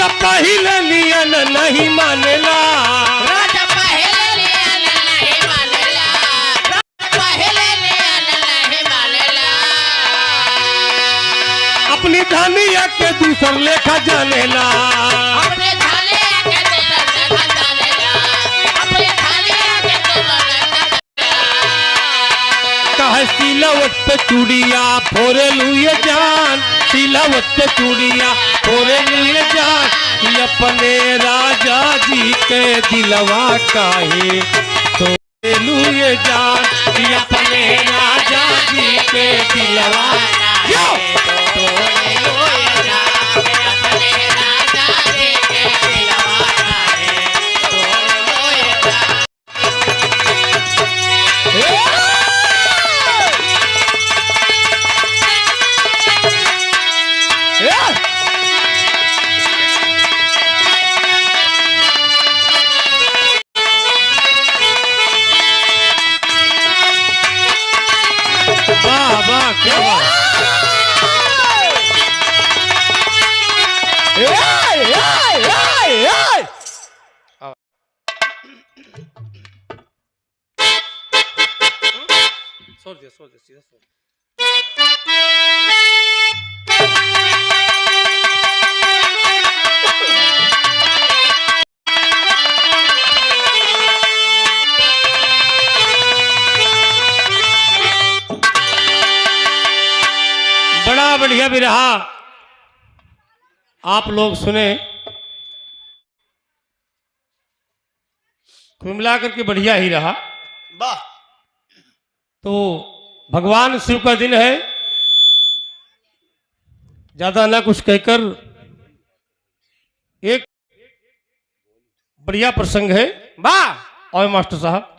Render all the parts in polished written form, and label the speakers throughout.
Speaker 1: राजा पहले नियन नहीं मानेला,
Speaker 2: राजा पहले नियन नहीं मानेला, राजा पहले नियन नहीं मानेला।
Speaker 1: अपनी धनिया के दूसर लेखा जानेला,
Speaker 2: अपने धनिया के दूसर लेखा जानेला, अपने धनिया के दूसर लेखा जानेला।
Speaker 1: कहे सिलावट पे चूड़िया फोरे लुए जान, सिलावट पे चूड़िया फोरे लुए जान, कि अपने राजा जी के दिलवा काहे तोरे लुए जान, कि अपने राजा जी के दिलवा
Speaker 2: तोरे लुए जान, अपने राजा जी के दिलवा काहे तोरे लुए जान।
Speaker 1: वाह वाह क्या बात। छोड़ दे सीधा छोड़। बड़ा बढ़िया भी रहा, आप लोग सुने, कुल मिलाकर के बढ़िया ही रहा।
Speaker 2: वाह।
Speaker 1: तो भगवान शिव का दिन है, ज्यादा ना कुछ कहकर एक बढ़िया प्रसंग है। वाह। और मास्टर साहब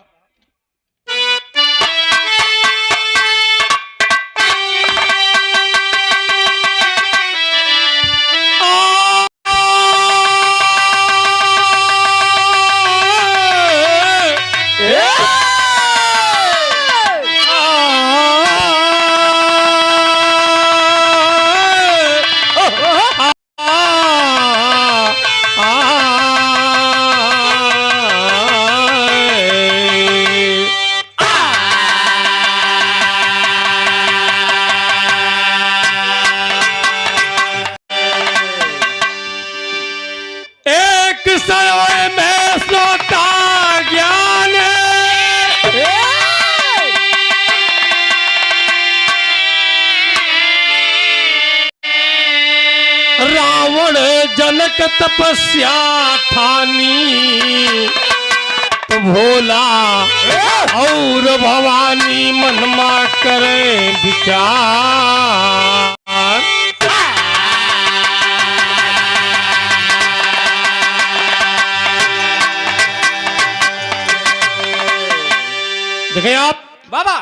Speaker 1: में सोता ज्ञान, रावण जनक तपस्या ठानी, तो भोला और भवानी मनमा करे विचार। देखें आप बाबा,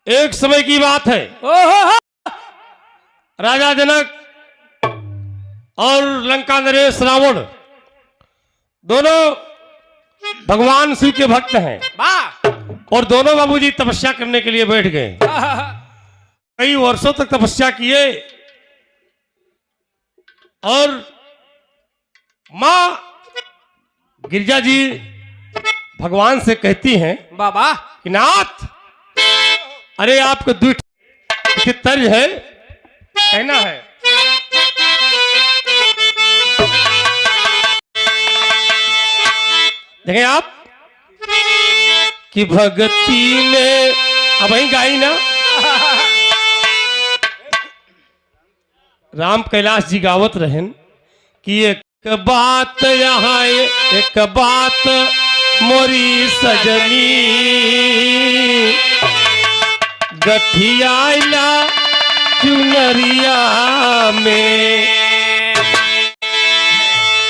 Speaker 1: एक समय की बात है, राजा जनक और लंका नरेश रावण दोनों भगवान शिव के भक्त हैं, और दोनों बाबूजी तपस्या करने के लिए बैठ गए। कई वर्षों तक तपस्या किए, और मां गिरिजा जी भगवान से कहती हैं, बाबा कि नाथ, अरे आपको दुष्ट तर्ज है, कहना है। देखें आप कि भक्ति में अब वही गाई ना, राम कैलाश जी गावत रहन कि एक बात यहाँ, एक बात मोरी सजनी, गठियाला चुनरिया में।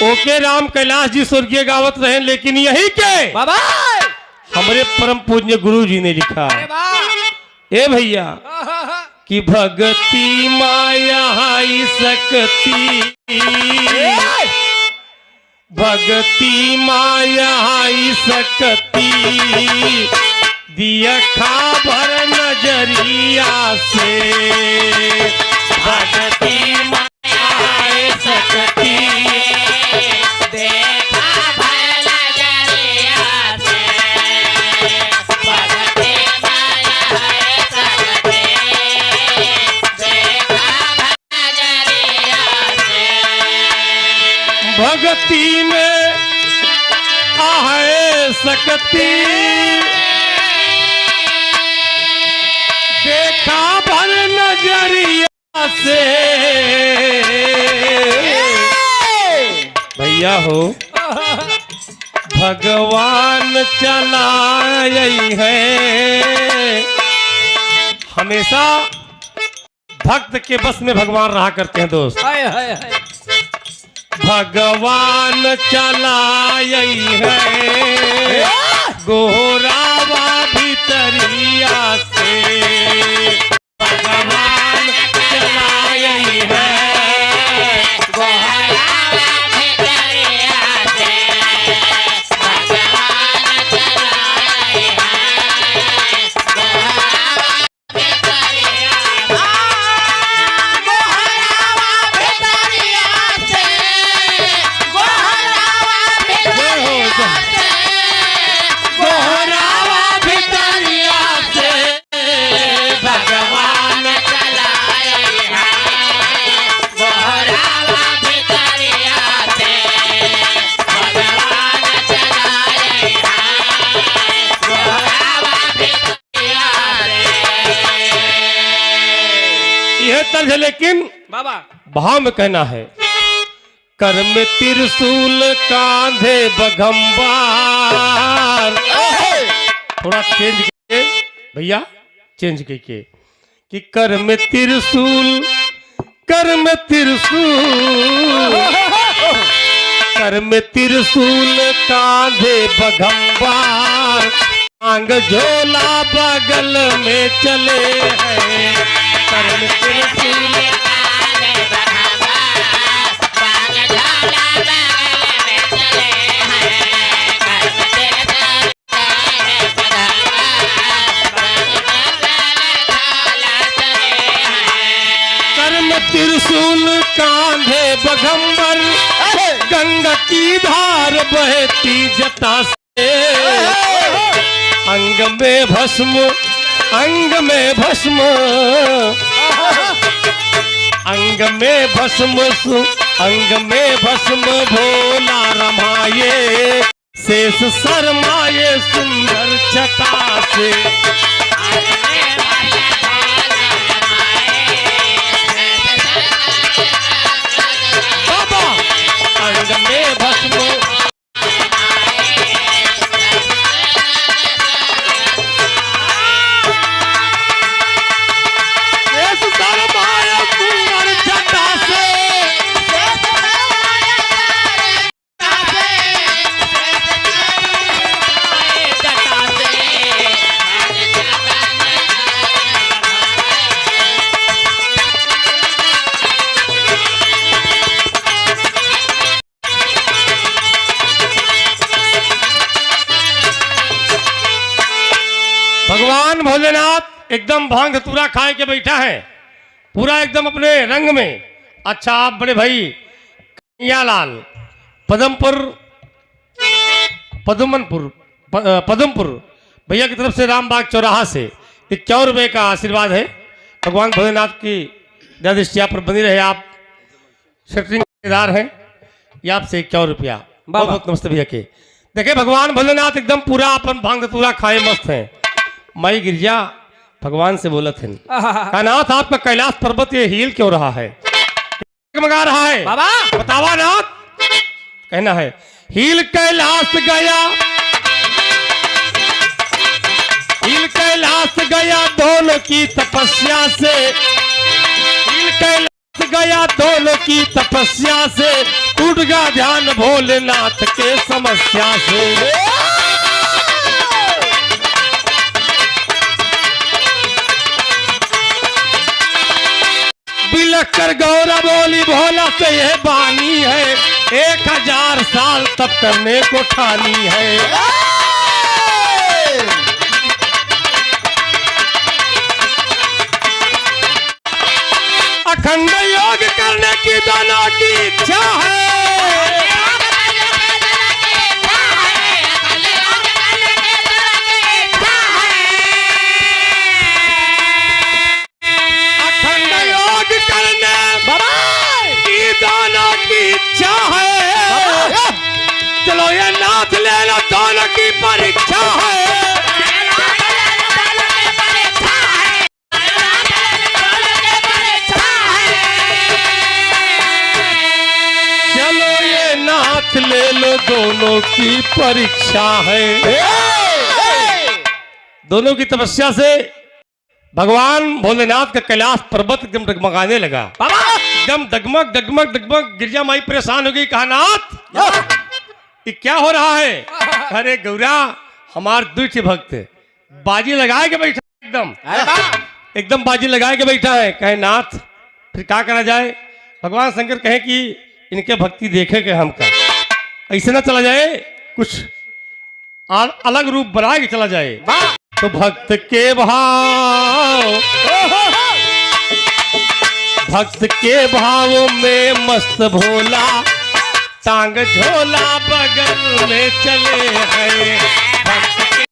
Speaker 1: ओके राम कैलाश जी स्वर्गीय गावत रहे, लेकिन यही के बाबा हमारे परम पूज्य गुरु जी ने लिखा, ए भैया कि भक्ति माया हाई सकती, भक्ति माया हाई सकती, दिया खाबर नजरिया से, भक्ति माया हाई सकती। सकती, देखा भर नजरिया से। भैया हो भगवान चलाई है, हमेशा भक्त के बस में भगवान रहा करते हैं दोस्त।
Speaker 2: हाय हाय हाय।
Speaker 1: भगवान चलाई है गोरावा भीतरिया से, भगवान चलाई है
Speaker 2: गोहरावा भितरिया से, भगवान चलाई है गोहरावा भितरिया से, गोहरावा भितरिया से, गोहरावा भितरिया से,
Speaker 1: भगवान
Speaker 2: चलाई है गोहरावा भितरिया से, भगवान चलाई है गोहरावा भितरिया से।
Speaker 1: यह तर्ज है, लेकिन
Speaker 2: बाबा
Speaker 1: भाव में कहना है कर में त्रिशूल कांधे बघम्बार। थोड़ा चेंज के भैया, चेंज के कि कर में त्रिशूल, कर में त्रिशूल, कर में त्रिशूल कांधे बघम्बार, आंग झोला बगल में चले हैं। कर में त्रिशूल त्रिशूल कांधे बघम्बर, गंगा की धार बहती जटा से, अंग में भस्म, अंग में भस्म, अंग में भस्म, अंग में भस्म भोला रमाये, शेष शर्माये सुंदर छटा से। अंग में भस्म, शेष शर्माये सुंदर छटा से। भगवान भोलेनाथ एकदम भांग धतूरा खाए के बैठा है, पूरा एकदम अपने रंग में। अच्छा आप बड़े भाई कन्हैयालाल पदमपुर, पदमनपुर, पदमपुर भैया की तरफ से रामबाग चौराहा से 51 रुपये का आशीर्वाद है। भगवान भोलेनाथ की दृष्टि आप पर बनी रहे। आप सेक्रेटरीदार हैं, ये आपसे 51 रुपया। बहुत बहुत नमस्ते भैया के। देखिए भगवान भोलेनाथ एकदम पूरा अपन भांग धतूरा खाए मस्त हैं। माई गिरजा भगवान से बोला थे कहा नाथ आपका कैलाश पर्वत ये हील क्यों रहा है, मंगा रहा है
Speaker 2: बाबा
Speaker 1: बतावा नाथ। कहना है हील कैलाश गया, हील कैलाश गया दोनों की तपस्या से, हील कैलाश गया दोनों की तपस्या से, टूट गया ध्यान भोलेनाथ के समस्या से। बिलख कर गौरा बोली भोला से यह बानी है, 1000 साल तप करने को ठानी है। अखंड योग करने की दोनों की इच्छा है, अखंड योग करने की दोनों की इच्छा है। चलो ये नाथ नाथ ले लो दोनों की परीक्षा है। चलो ये नाथ ले लो दोनों की परीक्षा है। दोनों की तपस्या से भगवान भोलेनाथ का कैलाश पर्वत एकदम डगमगाने लगा। एकदम डगमग डगमग डगमग। गिरजा माई परेशान हो गई, कहा नाथ ये क्या हो रहा है? अरे गौरा हमार दुष्ट भक्त बाजी लगाए के बैठा, एकदम बाजी लगाए के बैठा है। कहे नाथ फिर क्या करा जाए? भगवान शंकर कहे कि इनके भक्ति देखे के हमका ऐसे ना चला जाए, कुछ अलग रूप बना के चला जाए। तो भक्त के भाव, भक्त के भाव में मस्त भोला टांग झोला बगल में चले हैं। भक्त के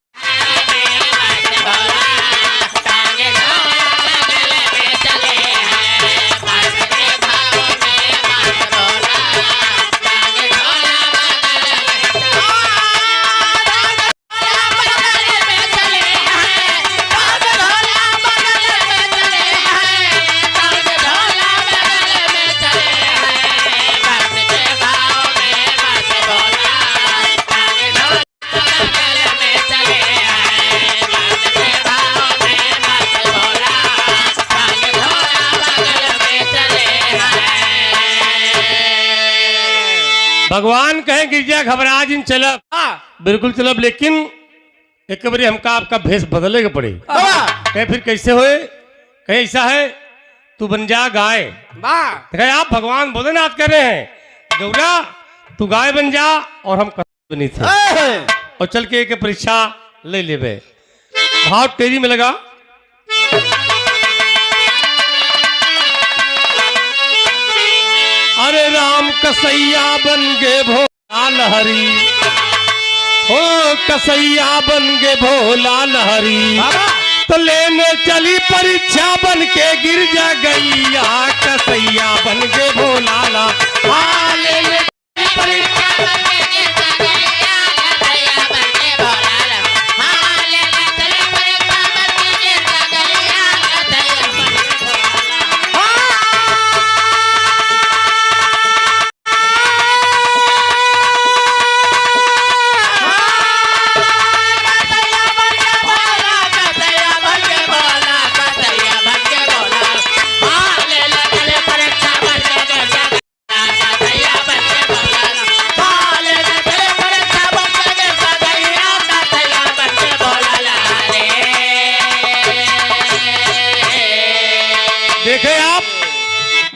Speaker 1: भगवान कहे गिरजा घबरा जिन चलब, बिल्कुल चलब, लेकिन एक बारी हमका आपका भेष बदले के पड़े। कहे फिर कैसे होए? कहे ऐसा है तू बन जा गाय। कहे आप भगवान भोलेनाथ कह रहे हैं गौरा तू गाय बन जा और हम बनी थे और चल के एक परीक्षा ले लेवे। भाव तेरी में लगा। अरे राम कसैया बन गे भोला लहरी, हो कसैया बन गे भोला लहरी, तो लेने चली परीक्षा बन के गिरजा गैया। कसैया बन गे भोला लहरी, लेने परीक्षा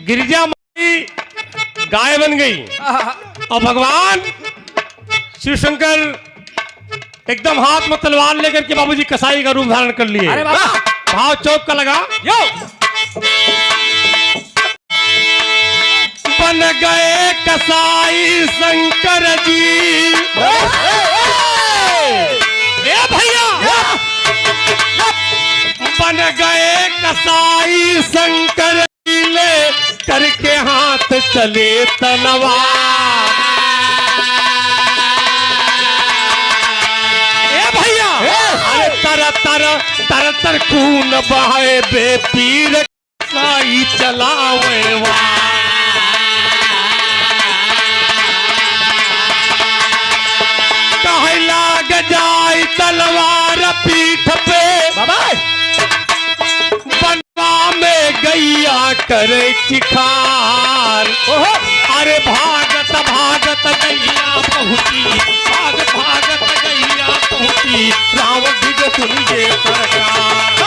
Speaker 1: गिरिजा माई गाय बन गई और भगवान शिव शंकर एकदम हाथ में तलवार लेकर के बाबूजी कसाई का रूप धारण कर लिए। भाव चौक का लगा। बन गए कसाई शंकर जी, ए भैया बन गए कसाई शंकर ले करके हाथ चले तलवार। ए भैया अरे तर तर तर तर खून बहाए बेपीर कसाई चलावे कहे लाग जाए तलवार पीठ पे में गैया करे चिखार। अरे भागत भागत गैया पहुंची, भागत भागत गैया पहुंची, राम दिग सुनिए सरकार।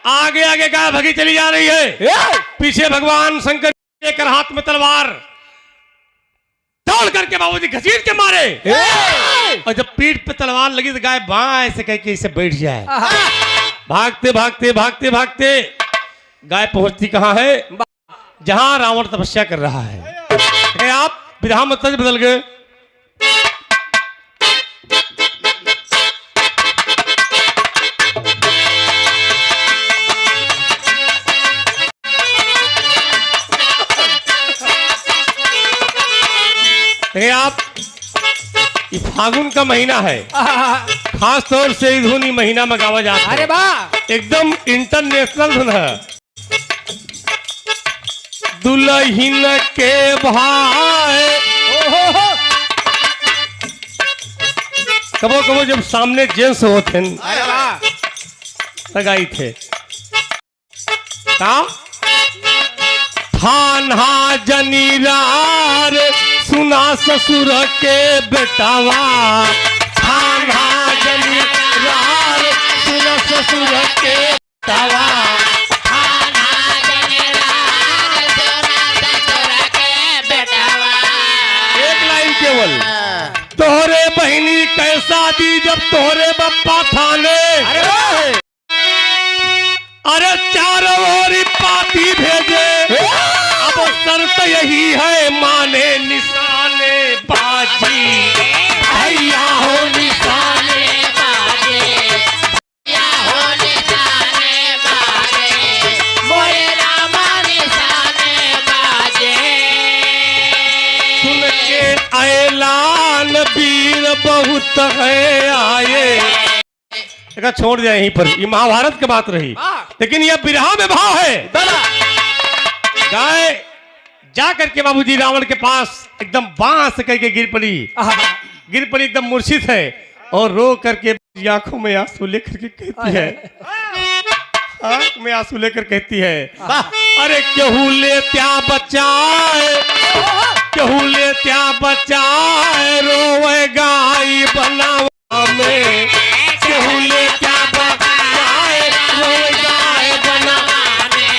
Speaker 1: आगे आगे गाय भगी चली जा रही है, पीछे भगवान शंकर लेकर हाथ में तलवार दौड़ करके बाबूजी घसीट के मारे। और जब पीठ पे तलवार लगी तो गाय बाएं से कह के इसे बैठ जाए। भागते भागते भागते भागते गाय पहुंचती कहाँ है? जहां रावण तपस्या कर रहा है। आप विधान मतलब बदल गए। आप ये फागुन का महीना है, खास तौर से ये धुन महीना में गावा जाता है।
Speaker 2: अरे वाह,
Speaker 1: एकदम इंटरनेशनल धुन है। दुल्हन के भाई कबो कबो जब सामने जेंट्स होते हैं
Speaker 2: अरे वाह,
Speaker 1: लगाई थे का थाना जनीरार सुना ससुर के बेटावा। थाना जनीरार सुना ससुर के बेटावा। एक लाइन केवल। तोहरे बहनी कैसा दी जब तोहरे बप्पा थाने। अरे चारों ओर पाती भेजे, अब शर्त यही है माने निशाने बाजी। भैया हो निशाने
Speaker 2: बाजे, भैया हो निशाने बाजे, मोरे रामा निशाने बाजे।
Speaker 1: सुन के ऐलान वीर बहुत है आए। देखा छोड़ दिया यहीं पर, ये महाभारत की बात रही, लेकिन यह बिरहा में भाव है। गाय जा करके बाबूजी रावण के पास एकदम बांस करके गिर पड़ी एकदम मूर्छित है और रो करके आंखों में आंसू लेकर के कहती है, आंख में आंसू लेकर कहती है, अरे केहू ले त्या बचाए, केहू ले त्या बचाए, रोवे गाय बनावा में। केहू ले त्या बचाए, रोवे गाय बनावा में।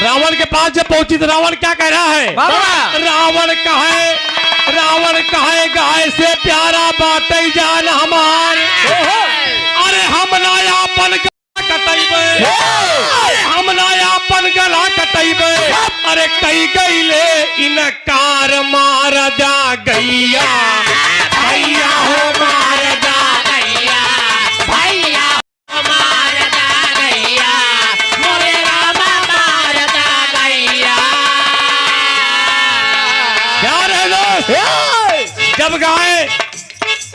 Speaker 1: रावण के पास जब पहुंची तो रावण क्या कह रहा है? रावण कहे गाय से प्यारा बाटे जान हमार। अरे हम नायापन गला कटैबे, अरे हम नायापन गला कटैबे। अरे कई गईले इनकार मार जा गैया। भैया हो मार जा गैया,
Speaker 2: भैया हो मार जा गैया, मोरे रामा मार जा गैया।
Speaker 1: क्या रहे दोस्त? जब गाय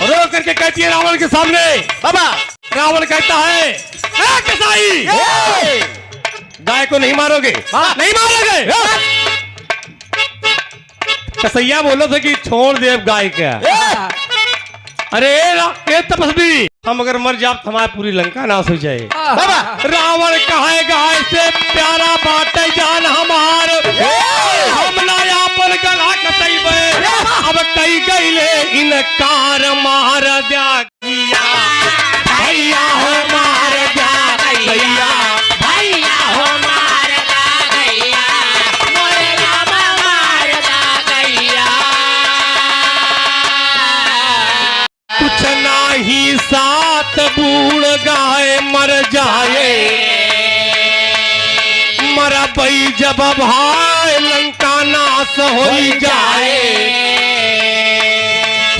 Speaker 1: रो करके कहती है रावण के सामने, बाबा रावण कहता है, ए कसाई, गाय को नहीं मारोगे? नहीं मारोगे? कसैया बोलो था कि छोड़ दे अब गाय का। अरे ए तपस्वी, हम अगर मर जाए तो हमारी पूरी लंका नाश हो जाए। बाबा रावण कहे गाय से प्यारा बाटे जान हमार। हम नायापन गला कटैबे, अब कई गईले इनकार मार जा गैया। भैया हो मार जा गैया,
Speaker 2: भैया हो मार जा गैया, मोरे रामा मार जा गैया।
Speaker 1: कुछ नाही सात बूढ़ गाय मर जाए। मरा बई जब भाई लंका नाश हो जाए।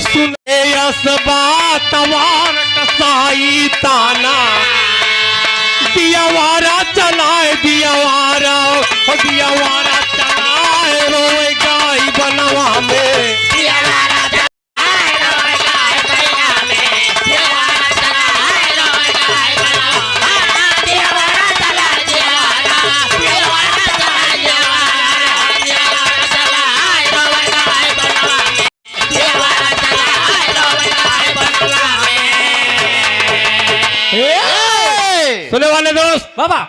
Speaker 1: सुने यस बात वार कसाई ताना, दियावारा चलाए दियावारा, दियावारा चलाए रोए गाय बनवा में।
Speaker 2: दियावारा चलाए रोए गाय बनवा में, दियावारा चलाए रोए गाय बनवा में। दियावारा चलाए दियावारा, दियावारा चलाए दियावारा, दियावारा चलाए रोए गाय बनवा में, दियावारा चलाए रोए गाय बनवा में।
Speaker 1: सुने वाले दोस्त,
Speaker 2: बाबा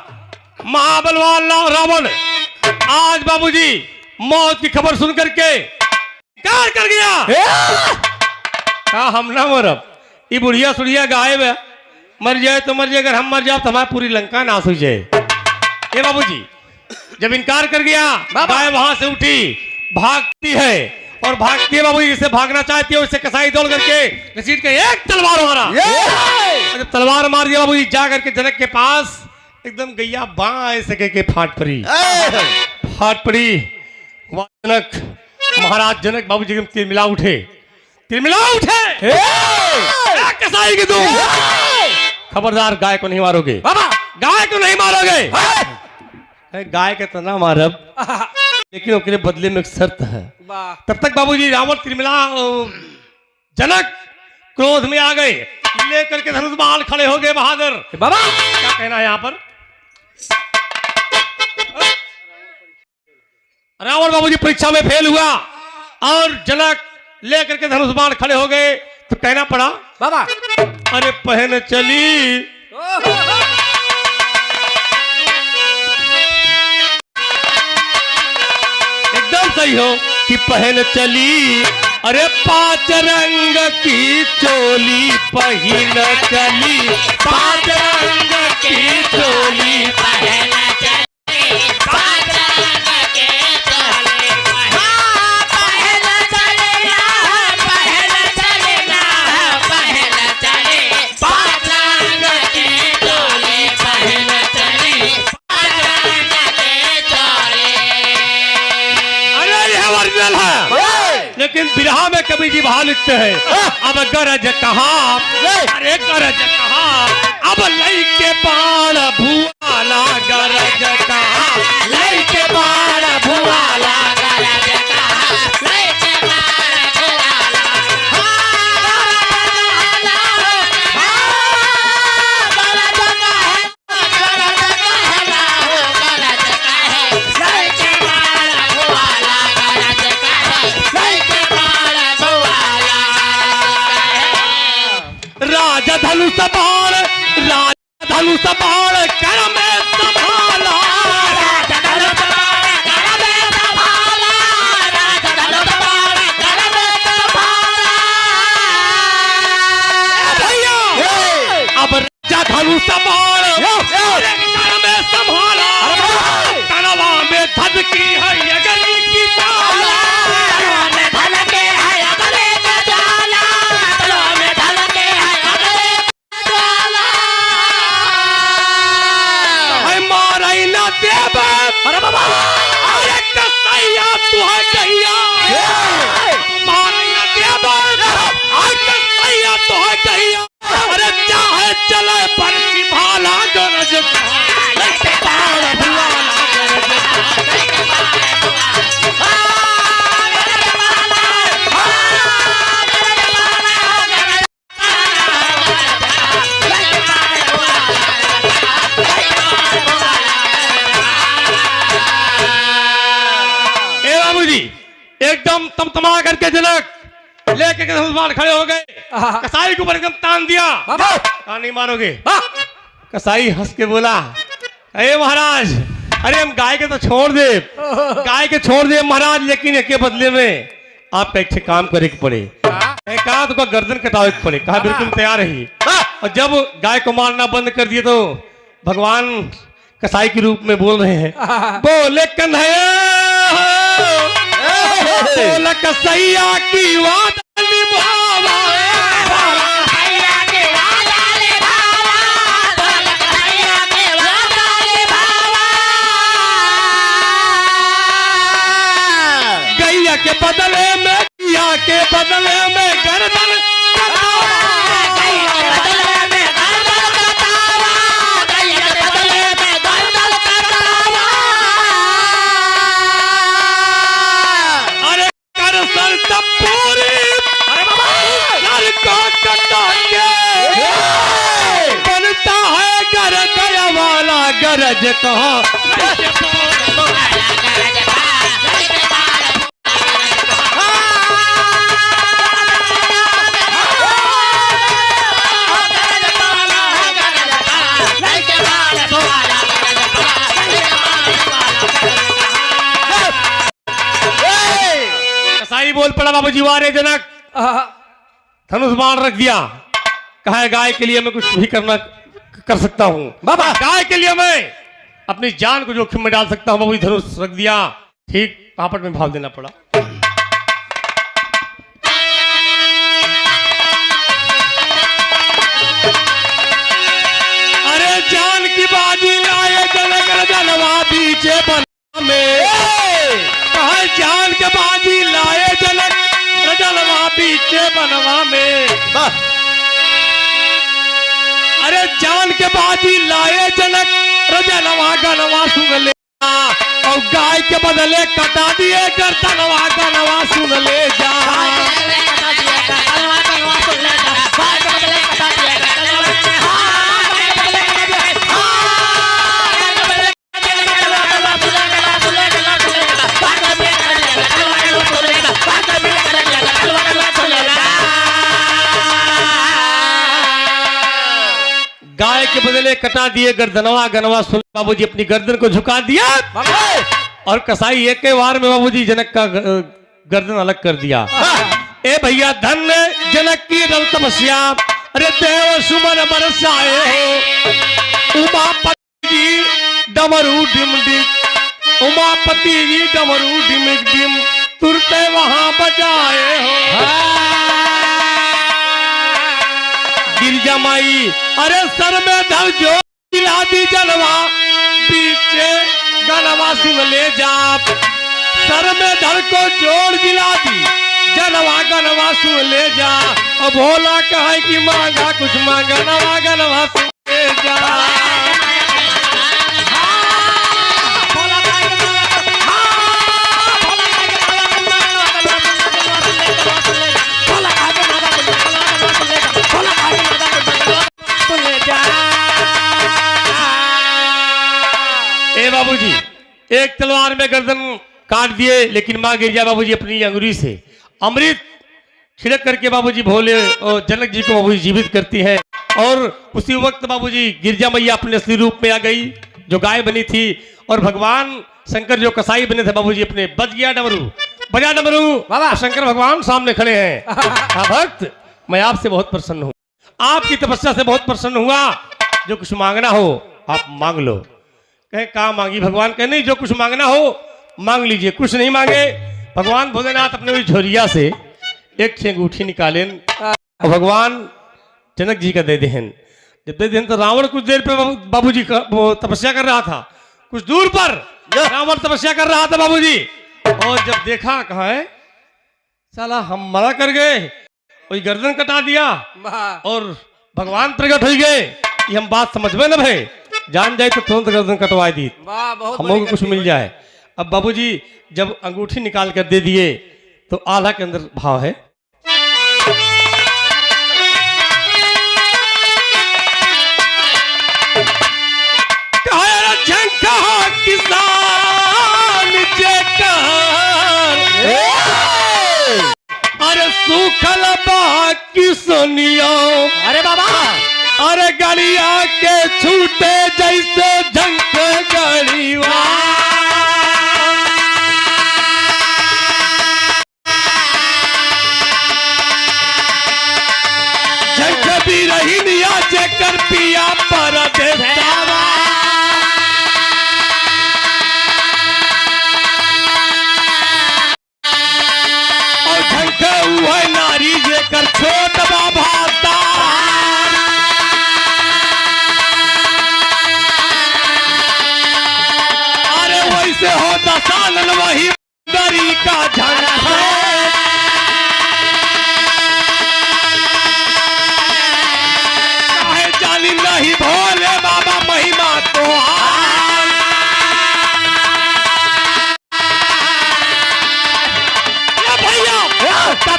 Speaker 1: महाबलवान रावण आज बाबूजी मौत की खबर सुन करके कार कर गया। कहा हम ना मरब, ये बुढ़िया सुढ़िया गायब है, मर जाए तो मर जाए, अगर हम मर जाए तो हमारी पूरी लंका नाश हो जाए। ये बाबूजी जब इनकार कर गया, गाय वहां से उठी, भागती है और भागती है बाबूजी, जिसे भागना चाहती है उससे कसाई दौड़ करके घसीट के एक तलवार मारा। जब तलवार मार दिया बाबूजी, जा करके जनक के पास एकदम गैया बाएं सके के फाट पड़ी, फाट पड़ी। जनक महाराज जनक बाबूजी के तिरमिला उठे, तिरमिला उठे, कसाई की तुम खबरदार गाय को नहीं मारोगे, बाबा गाय को नहीं मारोगे। गाय के तो ना मारब, लेकिन उसके बदले में एक शर्त है। तब तक बाबूजी रावण तिरमिला जनक क्रोध में आ गए, लेकर के धनुष बाण खड़े हो गए बहादुर। बाबा क्या कहना है यहाँ पर? रावण बाबूजी परीक्षा में फेल हुआ और जनक लेकर के धनुष बाण खड़े हो गए, तो कहना पड़ा बाबा अरे पहन चली एकदम सही हो कि पहन चली, अरे 5 रंग की चोली पहन चली, 5 रंग की चोली
Speaker 2: पहन चली, 5 रंग की चोली पहन चली ना, पहन चली ना, पहन चली, 5 रंग की चोली पहन चली, 5 रंग की चोली।
Speaker 1: अरे यह ओरिजिनल है, लेकिन बिरहा में कभी जी भाव लिखते हैं। अब गरज कहा, अरे गरज कहा, अब लई के बाण भुआला, गरज कहा लई के बाण भुआला,
Speaker 2: गरज कहा लई के बाण भुआला,
Speaker 1: राजा धनुष बाण, राजा धनुष बाण कर में संभाला,
Speaker 2: राजा धनुष बाण कर में संभाला, राजा धनुष बाण कर में संभाला।
Speaker 1: भैया अब राजा धनुष बाण कर में संभाला, कनवा में धधकी है अग्नि की ज्वाला, अरे बाबा अरे कसैया तू है कहिया, मारेगा देवा, अरे कसैया तू है कहिया, अरे चाहे चले बरसी भाला, गरज बाण भुआला, एकदम तमतमा करके जनक लेके के धनुष बाण खड़े हो गए, कसाई के ऊपर एकदम तान दिया। कहा नहीं मारोगे? कसाई हंस के बोला अरे महाराज, अरे हम गाय के तो छोड़ दे, गाय के छोड़ दे महाराज, लेकिन एक बदले में आपका एक काम करे के पड़े। कहा तो गर्दन कटावे के पड़े। कहा बिल्कुल तैयार है। और जब गाय को मारना बंद कर दिए तो भगवान कसाई के रूप में बोल रहे हैं, बोले कन्हैया बोल कसैया की वादा निभावा,
Speaker 2: कसैया की वादा निभावा, बोल कसैया की वादा निभावा।
Speaker 1: गैया के बदले में, गैया के बदले में गर्दन कटावा,
Speaker 2: गैया के बदले में गर्दन कटावा, गैया के बदले में गर्दन कटावा।
Speaker 1: अरे कर सर तब पूरी, अरे बाबा सर को कटा के बनता है गर दया वाला, गरज कहा बोल पड़ा बाबूजी, वारे जनक धनुष बाण रख दिया। कहा गाय के लिए मैं कुछ भी कर सकता हूँ बाबा, गाय के लिए मैं अपनी जान को जोखिम में डाल सकता हूँ। बाबूजी धनुष रख दिया, ठीक पापड़ में भाव देना पड़ा। अरे जान की बाजी लाए जनक रजनवा बीचे बनवा में, कहा जान के बाजी लाए जनक रजनवा बीचे बनवा में। अरे जान के बाजी लाए जनक रजनवा गनवा सुन ले, और गाय के बदले कटा दिए गर्दनवा गनवा सुन ले जा। गाय के बदले कटा दिए गर्दनवा गनवा सुन। बाबूजी अपनी गर्दन को झुका दिया और कसाई एक के वार में बाबूजी जनक का गर्दन अलग कर दिया। ए भैया धन जनक की रल तपस्या, अरे देव सुमन बरसाए हो। उमापति जी डमरू डिम डिम, उमापति जी डमरू डिमिक डिम, तुरते वहां बजाए हो। गिरजा माई अरे सर में धर जो दिला दी जनवा पीछे गनवा सुन ले जा। सर में धर को जोड़ दिला दी जनवा गनवा सुन ले जा। अब भोला कहे कि मांगा कुछ मांगा नवा गनवा सुन ले जा। बाबूजी एक तलवार में गर्दन काट दिए, लेकिन मां गिरजा बाबूजी अपनी अंगुली से अमृत छिड़क करके बाबूजी भोले और जनक जी को बाबूजी जीवित करती है। और उसी वक्त बाबूजी गिरजा मैया अपने असली रूप में आ गई, जो गाय बनी थी। और भगवान शंकर जो कसाई बने थे बाबूजी अपने बज गया डमरू, बजा डमरू बाबा। शंकर भगवान सामने खड़े हैं। हाँ भक्त, मैं आपसे बहुत प्रसन्न हूँ, आपकी तपस्या से बहुत प्रसन्न हुआ। जो कुछ मांगना हो आप मांग लो। कहे कहा मांगी भगवान? कहे नहीं, जो कुछ मांगना हो मांग लीजिए। कुछ नहीं मांगे, भगवान भोलेनाथ अपने उस झोरिया से एक अंगूठी निकाले और भगवान जनक जी का दे देहन। जब दे देहन तो रावण कुछ देर पे बाबूजी तपस्या कर रहा था, कुछ दूर पर रावण तपस्या कर रहा था बाबूजी। और जब देखा कहा है साला हम मना कर गए, कोई गर्दन कटा दिया और भगवान प्रकट हो गए। ये हम बात समझ में न भाई, जान जाए तो तुरंत गर्दन कटवा दी, हम लोगों को कुछ मिल जाए। अब बाबूजी जब अंगूठी निकाल कर दे दिए तो आल्हा के अंदर भाव है। किसान अरे सूखल बाकी सुनियो, अरे बाबा अरे गलिया के छूटे जैसे झंक गड़िया। झंक भी रही निया जेकर पिया परदेसावा। और झंक हुआ नारी जेकर छोट बाबा। हो दसानन वही दरी का झंड है, जानी नहीं भोले बाबा महिमा तो भैया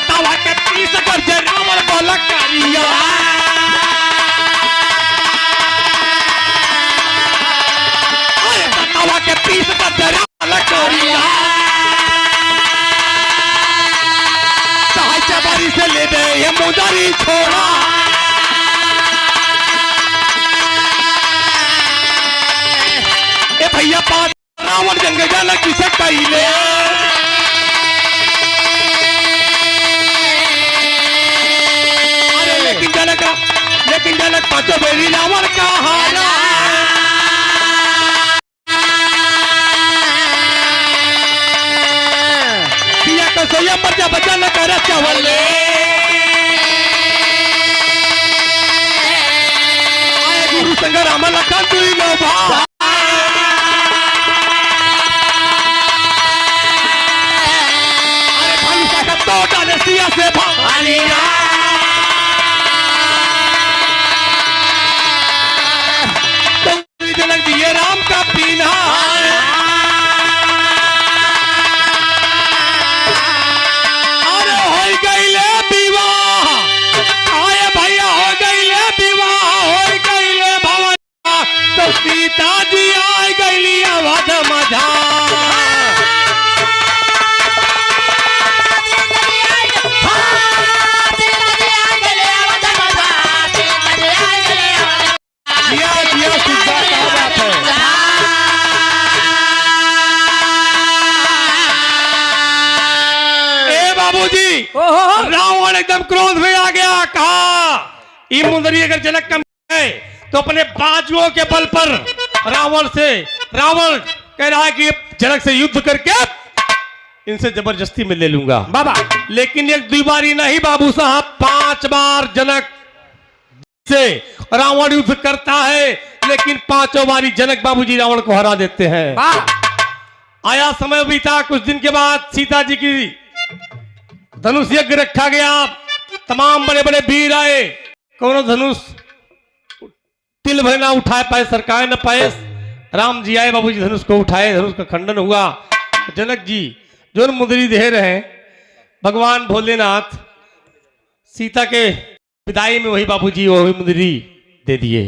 Speaker 1: तवा के पीस कर रावण बोला करिया। तवा के पीस कर बारी से ले दे ये मुदारी छोड़ा। ए भैया बात रावण जंग जाना किसे कैले। पांचों बेरी रावण का हारा। सिया का सोया मर्जा बचा न कर चावल आए गुरु संग राम लखन तुई लो भा। तो डाले सिया से भवानी तो जनक दिए राम का पीना। अरे हो गईले विवाह आए भैया हो गईले विवाह हो गईले भवन तो सीता जी आए गईली अवध मझा। रावण एकदम क्रोध में आ गया, कहा ये मुंदरी अगर जनक कम है तो अपने बाजुओं के बल पर रावण कह रहा है कि जनक से युद्ध करके इनसे जबरदस्ती में ले लूंगा बाबा। लेकिन एक द्विबारी नहीं बाबू साहब, 5 बार जनक से रावण युद्ध करता है, लेकिन 5 बारी जनक बाबूजी रावण को हरा देते हैं। आया समय बीता, कुछ दिन के बाद सीता जी की धनुष यज्ञ रखा गया, तमाम बड़े बड़े वीर आए, कौन धनुष तिल भर ना उठा पाए, सरकाए न पाए। राम जी आए, बाबूजी धनुष को उठाए, धनुष का खंडन हुआ। जनक जी जो मुंदरी दे रहे भगवान भोलेनाथ सीता के विदाई में वही बाबूजी वही मुंदरी दे दिए।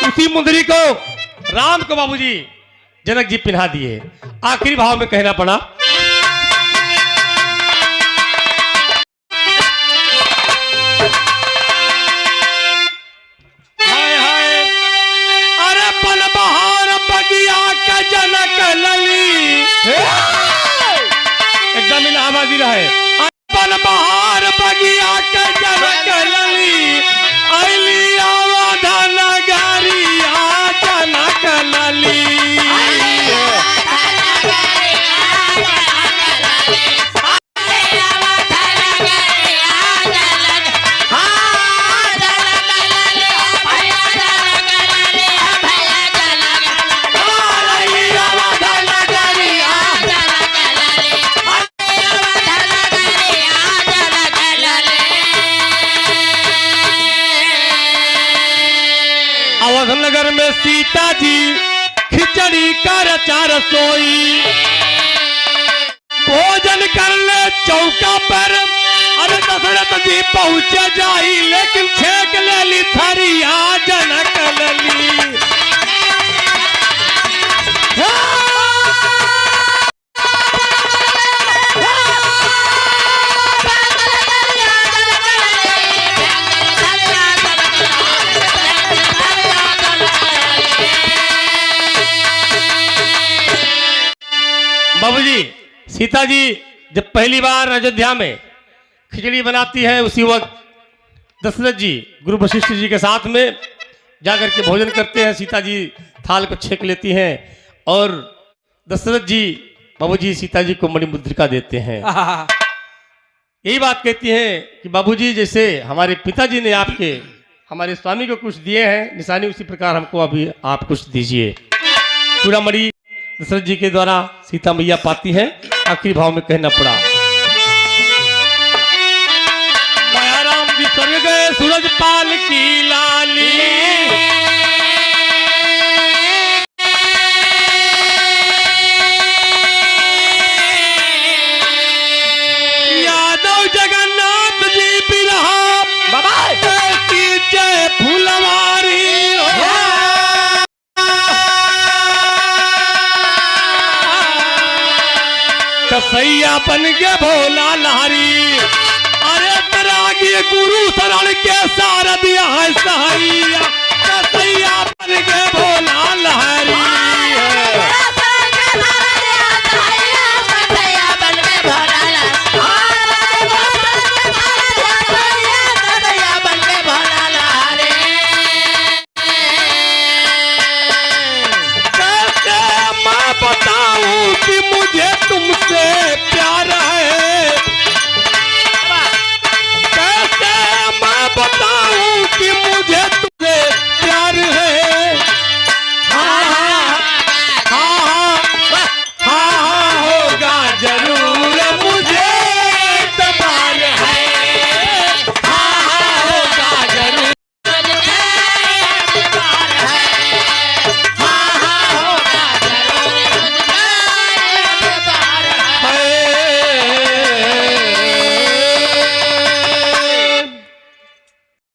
Speaker 1: उसी मुंदरी को राम को बाबूजी जनक जी पिन्हा दिए। आखिरी भाव में कहना पड़ा, जनक लली एकदम इलाहाबादी रहे। अपन बहार बगिया के जनक लली अली अवध नगरिया जनक लली। नगर में सीता जी खिचड़ी कर 4 रसोई भोजन कर ले चौका पर। अरे दशरथ जी पहुंचे जाई, लेकिन छेक ले ली थरिया जनक लली। बाबूजी सीता जी जब पहली बार अयोध्या में खिचड़ी बनाती है, उसी वक्त दशरथ जी गुरु वशिष्ठ जी के साथ में जाकर के भोजन करते हैं। सीता जी थाल को छेक लेती हैं और दशरथ जी बाबूजी सीता जी को मणिमुद्रिका देते हैं। यही बात कहती हैं कि बाबूजी जैसे हमारे पिताजी ने आपके हमारे स्वामी को कुछ दिए हैं निशानी, उसी प्रकार हमको अभी आप कुछ दीजिए। पूरा मणि दशरथ जी के द्वारा सीता मैया पाती हैं। आखिरी भाव में कहना पड़ा, माया राम जी स्वर्ग गए सूरज पाल की लाली। यादव जगन्नाथ जी बिरहा बाबा जय फुलवारी। कसैया बन के भोला लहरी, अरे तरागी गुरु शरण के सार दिया है सहाइया। कसैया बन के भोला